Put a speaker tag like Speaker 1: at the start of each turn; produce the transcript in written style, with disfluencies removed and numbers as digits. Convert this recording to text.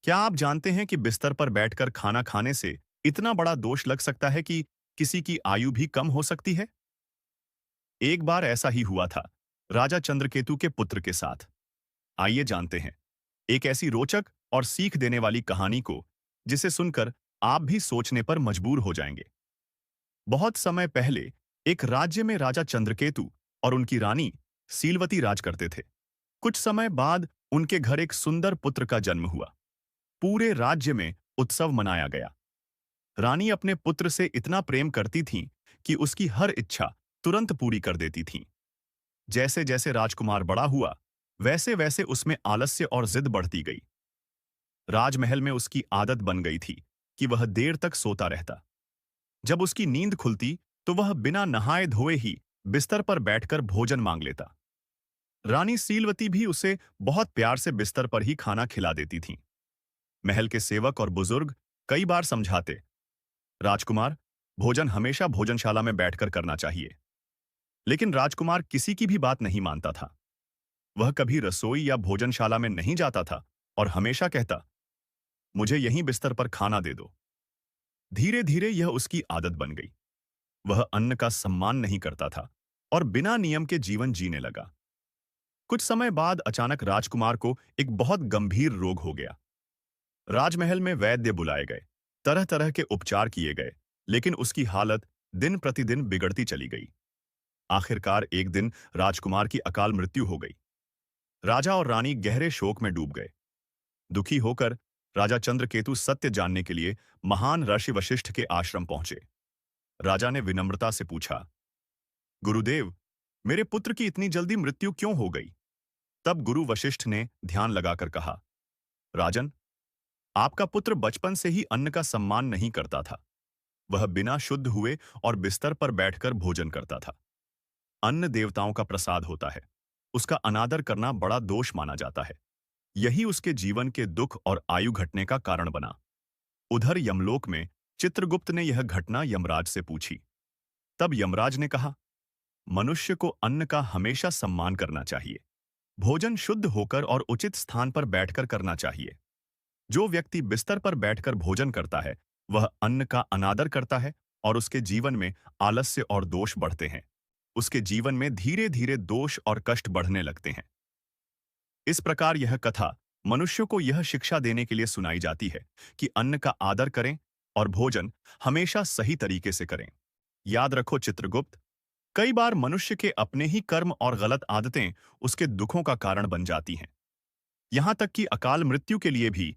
Speaker 1: क्या आप जानते हैं कि बिस्तर पर बैठकर खाना खाने से इतना बड़ा दोष लग सकता है कि किसी की आयु भी कम हो सकती है? एक बार ऐसा ही हुआ था, राजा चंद्रकेतु के पुत्र के साथ। आइए जानते हैं एक ऐसी रोचक और सीख देने वाली कहानी को, जिसे सुनकर आप भी सोचने पर मजबूर हो जाएंगे। बहुत समय पहले एक राज्य में राजा चंद्रकेतु और उनकी रानी सीलवती राज करते थे। कुछ समय बाद उनके घर एक सुंदर पुत्र का जन्म हुआ। पूरे राज्य में उत्सव मनाया गया। रानी अपने पुत्र से इतना प्रेम करती थीं कि उसकी हर इच्छा तुरंत पूरी कर देती थीं। जैसे जैसे राजकुमार बड़ा हुआ, वैसे वैसे उसमें आलस्य और जिद बढ़ती गई। राजमहल में उसकी आदत बन गई थी कि वह देर तक सोता रहता। जब उसकी नींद खुलती, तो वह बिना नहाए धोए ही बिस्तर पर बैठकर भोजन मांग लेता। रानी सीलवती भी उसे बहुत प्यार से बिस्तर पर ही खाना खिला देती थीं। महल के सेवक और बुजुर्ग कई बार समझाते, राजकुमार, भोजन हमेशा भोजनशाला में बैठकर करना चाहिए। लेकिन राजकुमार किसी की भी बात नहीं मानता था। वह कभी रसोई या भोजनशाला में नहीं जाता था और हमेशा कहता, मुझे यहीं बिस्तर पर खाना दे दो। धीरे धीरे यह उसकी आदत बन गई। वह अन्न का सम्मान नहीं करता था और बिना नियम के जीवन जीने लगा। कुछ समय बाद अचानक राजकुमार को एक बहुत गंभीर रोग हो गया। राजमहल में वैद्य बुलाए गए, तरह तरह के उपचार किए गए, लेकिन उसकी हालत दिन प्रतिदिन बिगड़ती चली गई। आखिरकार एक दिन राजकुमार की अकाल मृत्यु हो गई। राजा और रानी गहरे शोक में डूब गए। दुखी होकर राजा चंद्रकेतु सत्य जानने के लिए महान ऋषि वशिष्ठ के आश्रम पहुंचे। राजा ने विनम्रता से पूछा, गुरुदेव, मेरे पुत्र की इतनी जल्दी मृत्यु क्यों हो गई? तब गुरु वशिष्ठ ने ध्यान लगाकर कहा, राजन, आपका पुत्र बचपन से ही अन्न का सम्मान नहीं करता था। वह बिना शुद्ध हुए और बिस्तर पर बैठकर भोजन करता था। अन्न देवताओं का प्रसाद होता है। उसका अनादर करना बड़ा दोष माना जाता है। यही उसके जीवन के दुख और आयु घटने का कारण बना। उधर यमलोक में चित्रगुप्त ने यह घटना यमराज से पूछी। तब यमराज ने कहा, मनुष्य को अन्न का हमेशा सम्मान करना चाहिए। भोजन शुद्ध होकर और उचित स्थान पर बैठकर करना चाहिए। जो व्यक्ति बिस्तर पर बैठकर भोजन करता है, वह अन्न का अनादर करता है और उसके जीवन में आलस्य और दोष बढ़ते हैं। उसके जीवन में धीरे धीरे दोष और कष्ट बढ़ने लगते हैं। इस प्रकार यह कथा मनुष्य को यह शिक्षा देने के लिए सुनाई जाती है कि अन्न का आदर करें और भोजन हमेशा सही तरीके से करें। याद रखो चित्रगुप्त, कई बार मनुष्य के अपने ही कर्म और गलत आदतें उसके दुखों का कारण बन जाती हैं। यहां तक कि अकाल मृत्यु के लिए भी